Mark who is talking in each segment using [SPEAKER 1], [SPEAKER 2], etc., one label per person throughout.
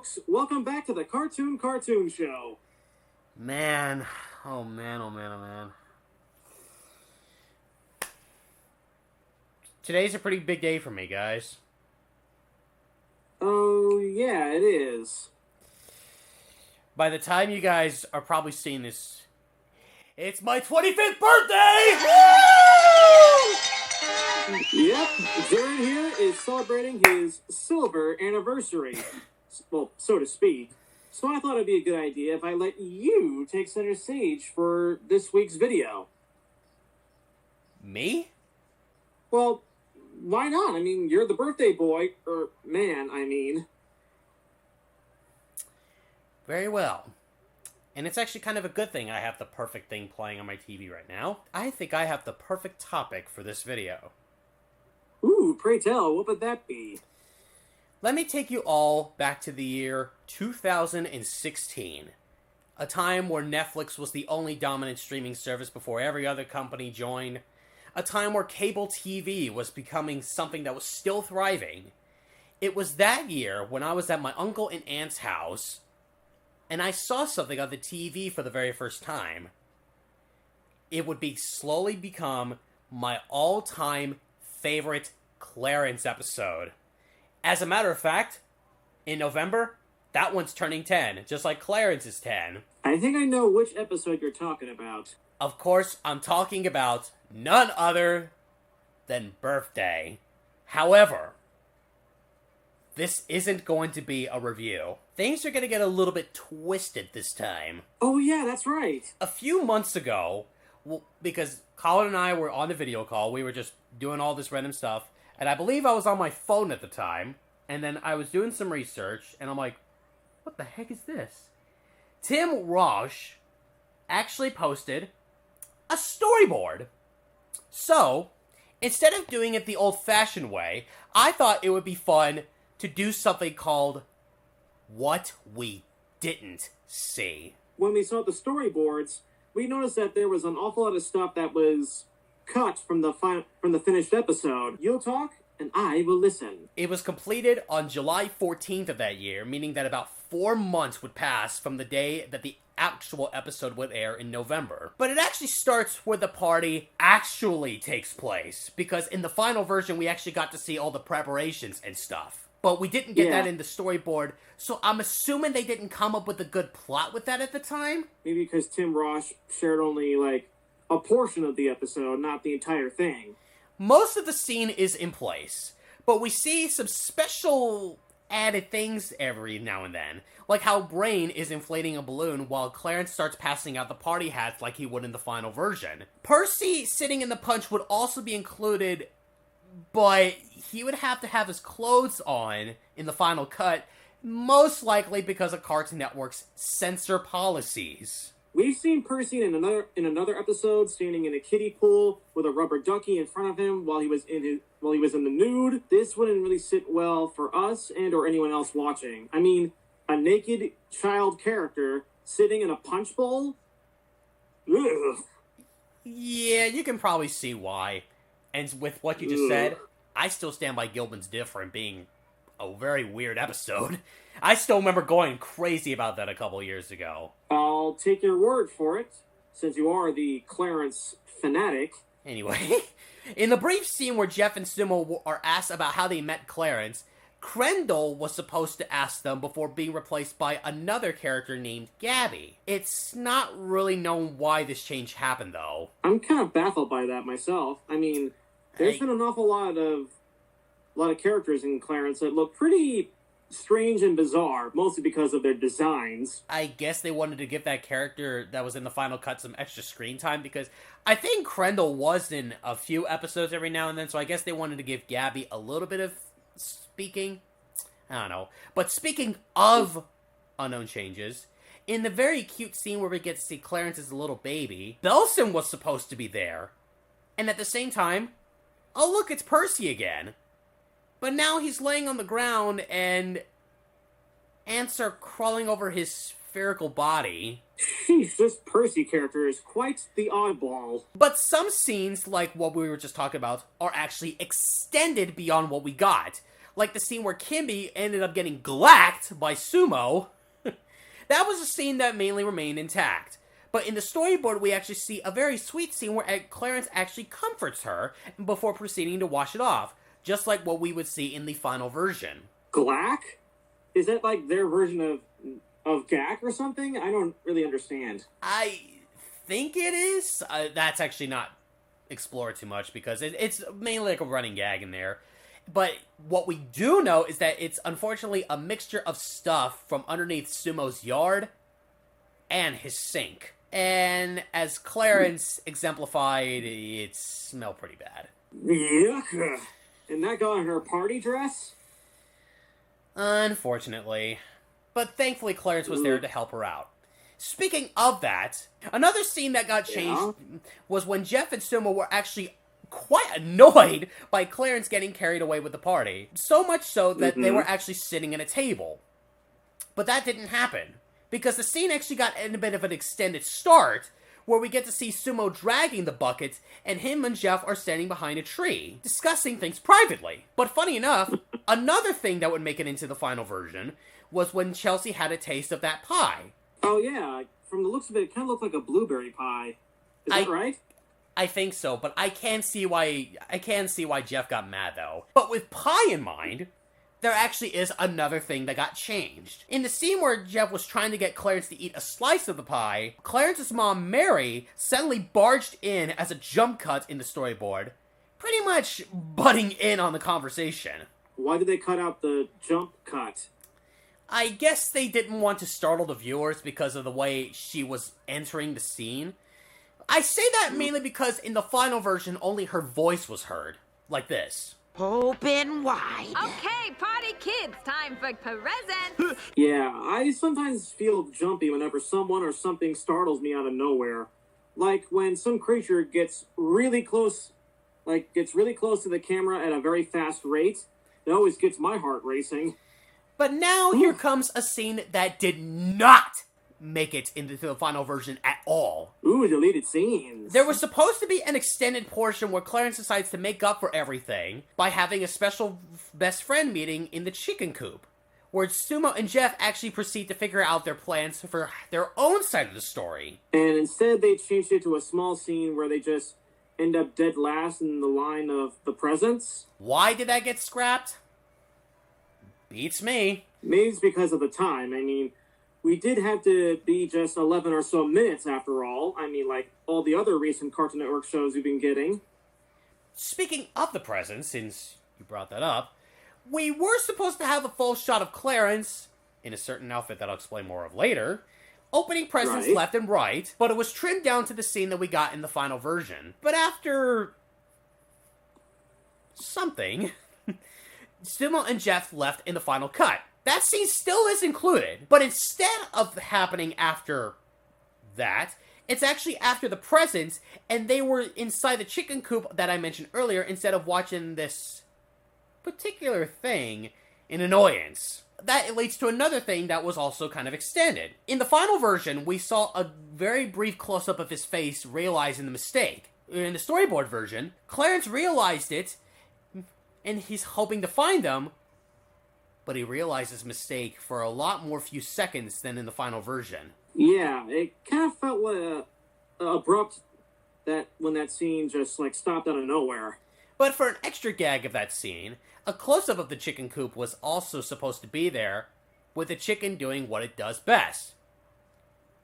[SPEAKER 1] folks. Welcome back to the Cartoon Show.
[SPEAKER 2] Man. Oh, man, oh, man, oh, man. Today's a pretty big day for me, guys.
[SPEAKER 1] Oh, yeah, it is.
[SPEAKER 2] By the time you guys are probably seeing this, it's my 25th birthday!
[SPEAKER 1] Yep, Jared here is celebrating his silver anniversary. Well, so to speak. So I thought it'd be a good idea if I let you take center stage for this week's video.
[SPEAKER 2] Me?
[SPEAKER 1] Well, why not? I mean, you're the birthday boy, or man, I mean.
[SPEAKER 2] Very well. And it's actually kind of a good thing I have the perfect thing playing on my TV right now. I think I have the perfect topic for this video.
[SPEAKER 1] Ooh, pray tell, what would that be?
[SPEAKER 2] Let me take you all back to the year 2016. A time where Netflix was the only dominant streaming service before every other company joined. A time where cable TV was becoming something that was still thriving. It was that year when I was at my uncle and aunt's house, and I saw something on the TV for the very first time. It would slowly become my all-time favorite Clarence episode. As a matter of fact, in November, that one's turning 10, just like Clarence is 10.
[SPEAKER 1] I think I know which episode you're talking about.
[SPEAKER 2] Of course, I'm talking about none other than Birthday. However, this isn't going to be a review. Things are going to get a little bit twisted this time.
[SPEAKER 1] Oh yeah, that's right.
[SPEAKER 2] A few months ago, because Colin and I were on the video call, we were just doing all this random stuff, and I believe I was on my phone at the time, and then I was doing some research, and I'm like, what the heck is this? Tim Rauch actually posted a storyboard. So, instead of doing it the old-fashioned way, I thought it would be fun to do something called What We Didn't See.
[SPEAKER 1] When we saw the storyboards, we noticed that there was an awful lot of stuff that was cut from the finished episode. You'll talk, and I will listen.
[SPEAKER 2] It was completed on July 14th of that year, meaning that about 4 months would pass from the day that the actual episode would air in November. But it actually starts where the party actually takes place, because in the final version, we actually got to see all the preparations and stuff. But we didn't get that in the storyboard, so I'm assuming they didn't come up with a good plot with that at the time?
[SPEAKER 1] Maybe because Tim Rauch shared only, a portion of the episode, not the entire thing.
[SPEAKER 2] Most of the scene is in place, but we see some special added things every now and then, like how Brain is inflating a balloon while Clarence starts passing out the party hats like he would in the final version. Percy sitting in the punch would also be included, but he would have to have his clothes on in the final cut, most likely because of Cartoon Network's censor policies.
[SPEAKER 1] We've seen Percy in another episode standing in a kiddie pool with a rubber ducky in front of him while he was in the nude. This wouldn't really sit well for us and or anyone else watching. I mean, a naked child character sitting in a punch bowl? Ugh.
[SPEAKER 2] Yeah, you can probably see why. And with what you just said, I still stand by Gilman's Different being a very weird episode. I still remember going crazy about that a couple years ago.
[SPEAKER 1] I'll take your word for it, since you are the Clarence fanatic.
[SPEAKER 2] Anyway, in the brief scene where Jeff and Sumo are asked about how they met Clarence, Crendel was supposed to ask them before being replaced by another character named Gabby. It's not really known why this change happened, though.
[SPEAKER 1] I'm kind of baffled by that myself. I mean, there's been an awful lot of characters in Clarence that look pretty strange and bizarre, mostly because of their designs.
[SPEAKER 2] I guess they wanted to give that character that was in the final cut some extra screen time, because I think Crendel was in a few episodes every now and then, so I guess they wanted to give Gabby a little bit of speaking. I don't know. But speaking of unknown changes, in the very cute scene where we get to see Clarence as a little baby, Belson was supposed to be there. And at the same time, oh look, it's Percy again. But now he's laying on the ground and ants are crawling over his spherical body.
[SPEAKER 1] Sheesh, this Percy character is quite the oddball.
[SPEAKER 2] But some scenes, like what we were just talking about, are actually extended beyond what we got. like the scene where Kimby ended up getting glacked by Sumo. That was a scene that mainly remained intact. But in the storyboard, we actually see a very sweet scene where Clarence actually comforts her before proceeding to wash it off, just like what we would see in the final version.
[SPEAKER 1] Glack? Is that like their version of Gag or something? I don't really understand.
[SPEAKER 2] I think it is. That's actually not explored too much because it's mainly like a running gag in there. But what we do know is that it's unfortunately a mixture of stuff from underneath Sumo's yard and his sink. And as Clarence exemplified, it smelled pretty bad.
[SPEAKER 1] Yuck. And that got on her party dress?
[SPEAKER 2] Unfortunately. But thankfully Clarence was there to help her out. Speaking of that, another scene that got changed was when Jeff and Sumo were actually quite annoyed by Clarence getting carried away with the party. So much so that they were actually sitting at a table. But that didn't happen, because the scene actually got in a bit of an extended start, where we get to see Sumo dragging the buckets, and him and Jeff are standing behind a tree, discussing things privately. But funny enough, another thing that would make it into the final version was when Chelsea had a taste of that pie.
[SPEAKER 1] Oh yeah, from the looks of it, it kind of looked like a blueberry pie. Is that right?
[SPEAKER 2] I think so, but I can see why Jeff got mad though. But with pie in mind, there actually is another thing that got changed. In the scene where Jeff was trying to get Clarence to eat a slice of the pie, Clarence's mom, Mary, suddenly barged in as a jump cut in the storyboard, pretty much butting in on the conversation.
[SPEAKER 1] Why did they cut out the jump cut?
[SPEAKER 2] I guess they didn't want to startle the viewers because of the way she was entering the scene. I say that mainly because in the final version, only her voice was heard. Like this.
[SPEAKER 3] Open wide.
[SPEAKER 4] Okay, party kids, time for presents.
[SPEAKER 1] Yeah, I sometimes feel jumpy whenever someone or something startles me out of nowhere. Like when some creature gets really close to the camera at a very fast rate. It always gets my heart racing.
[SPEAKER 2] But now here comes a scene that did not make it into the final version at all.
[SPEAKER 1] Ooh, deleted scenes.
[SPEAKER 2] There was supposed to be an extended portion where Clarence decides to make up for everything by having a special best friend meeting in the chicken coop, where Sumo and Jeff actually proceed to figure out their plans for their own side of the story.
[SPEAKER 1] And instead they changed it to a small scene where they just end up dead last in the line of the presents.
[SPEAKER 2] Why did that get scrapped? Beats me.
[SPEAKER 1] Maybe it's because of the time. I mean, we did have to be just 11 or so minutes after all. I mean, like all the other recent Cartoon Network shows we've been getting.
[SPEAKER 2] Speaking of the presents, since you brought that up, we were supposed to have a full shot of Clarence, in a certain outfit that I'll explain more of later, opening presents left and right, but it was trimmed down to the scene that we got in the final version. But after something, Sumo and Jeff left in the final cut. That scene still is included, but instead of happening after that, it's actually after the presents, and they were inside the chicken coop that I mentioned earlier instead of watching this particular thing in annoyance. That leads to another thing that was also kind of extended. In the final version, we saw a very brief close-up of his face realizing the mistake. In the storyboard version, Clarence realized it, and he's hoping to find them, but he realized his mistake for a lot more few seconds than in the final version.
[SPEAKER 1] Yeah, it kind of felt abrupt that when that scene just stopped out of nowhere.
[SPEAKER 2] But for an extra gag of that scene, a close-up of the chicken coop was also supposed to be there, with the chicken doing what it does best.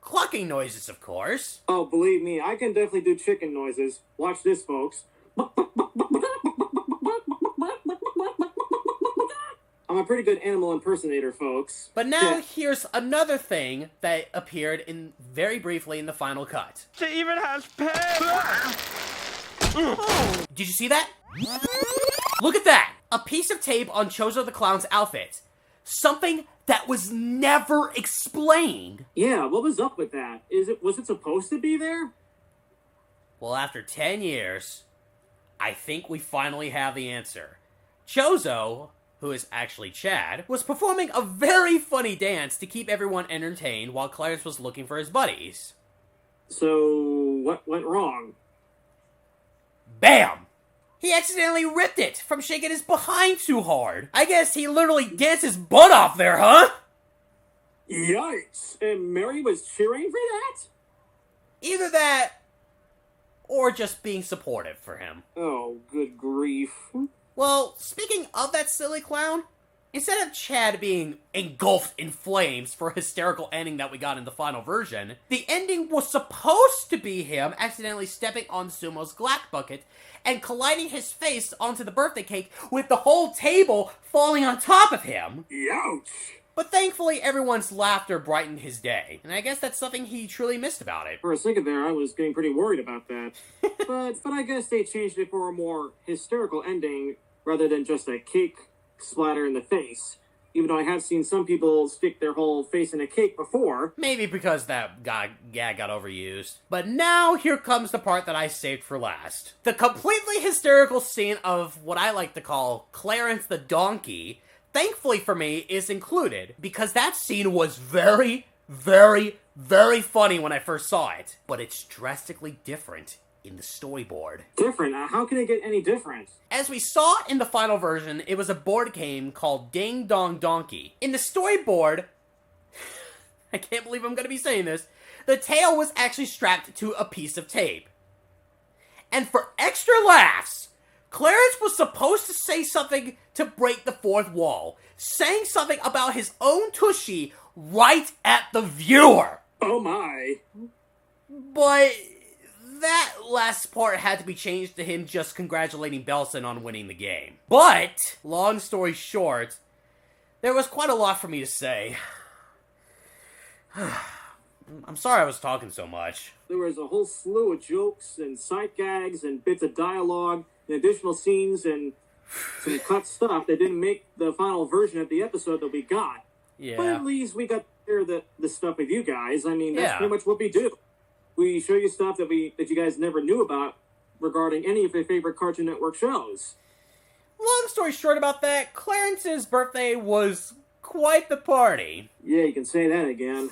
[SPEAKER 2] Clucking noises, of course.
[SPEAKER 1] Oh, believe me, I can definitely do chicken noises. Watch this, folks. I'm a pretty good animal impersonator, folks.
[SPEAKER 2] But now here's another thing that appeared in very briefly in the final cut.
[SPEAKER 3] She even has pants!
[SPEAKER 2] Did you see that? Look at that! A piece of tape on Chozo the Clown's outfit. Something that was never explained.
[SPEAKER 1] Yeah, what was up with that? Was it supposed to be there?
[SPEAKER 2] Well, after 10 years, I think we finally have the answer. Chozo, who is actually Chad, was performing a very funny dance to keep everyone entertained while Clarence was looking for his buddies.
[SPEAKER 1] So, what went wrong?
[SPEAKER 2] BAM! He accidentally ripped it from shaking his behind too hard. I guess he literally danced his butt off there, huh?
[SPEAKER 1] Yikes! And Mary was cheering for that?
[SPEAKER 2] Either that, or just being supportive for him.
[SPEAKER 1] Oh, good grief.
[SPEAKER 2] Well, speaking of that silly clown, instead of Chad being engulfed in flames for a hysterical ending that we got in the final version, the ending was supposed to be him accidentally stepping on Sumo's glass bucket and colliding his face onto the birthday cake with the whole table falling on top of him.
[SPEAKER 1] Youch!
[SPEAKER 2] But thankfully, everyone's laughter brightened his day, and I guess that's something he truly missed about it.
[SPEAKER 1] For a second there, I was getting pretty worried about that. but I guess they changed it for a more hysterical ending rather than just a cake splatter in the face. Even though I have seen some people stick their whole face in a cake before.
[SPEAKER 2] Maybe because that gag got overused. But now, here comes the part that I saved for last. The completely hysterical scene of what I like to call Clarence the Donkey, thankfully for me, is included. Because that scene was very, very, very funny when I first saw it. But it's drastically different in the storyboard.
[SPEAKER 1] Different? How can it get any different?
[SPEAKER 2] As we saw in the final version, it was a board game called Ding Dong Donkey. In the storyboard, I can't believe I'm going to be saying this, the tail was actually strapped to a piece of tape. And for extra laughs, Clarence was supposed to say something to break the fourth wall, saying something about his own tushy right at the viewer.
[SPEAKER 1] Oh my.
[SPEAKER 2] But that last part had to be changed to him just congratulating Belson on winning the game. But, long story short, there was quite a lot for me to say. I'm sorry I was talking so much.
[SPEAKER 1] There was a whole slew of jokes and sight gags and bits of dialogue and additional scenes and some cut stuff that didn't make the final version of the episode that we got.
[SPEAKER 2] Yeah.
[SPEAKER 1] But at least we got to hear the stuff with you guys. I mean, that's
[SPEAKER 2] Yeah.
[SPEAKER 1] pretty much what we do. We show you stuff that you guys never knew about regarding any of your favorite Cartoon Network shows.
[SPEAKER 2] Long story short about that, Clarence's birthday was quite the party.
[SPEAKER 1] Yeah, you can say that again.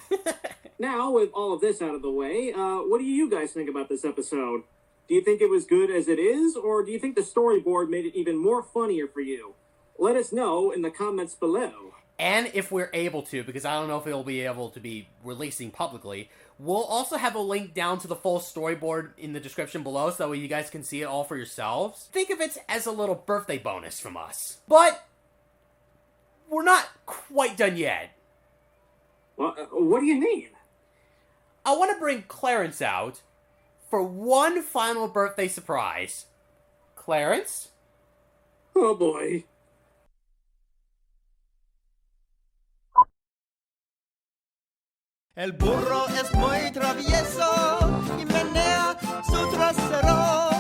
[SPEAKER 1] Now, with all of this out of the way, what do you guys think about this episode? Do you think it was good as it is, or do you think the storyboard made it even more funnier for you? Let us know in the comments below.
[SPEAKER 2] And if we're able to, because I don't know if it'll be able to be releasing publicly, we'll also have a link down to the full storyboard in the description below so that way you guys can see it all for yourselves. Think of it as a little birthday bonus from us. But we're not quite done yet.
[SPEAKER 1] Well, what do you mean?
[SPEAKER 2] I want to bring Clarence out for one final birthday surprise. Clarence?
[SPEAKER 1] Oh boy.
[SPEAKER 5] El burro es muy travieso y menea su trasero.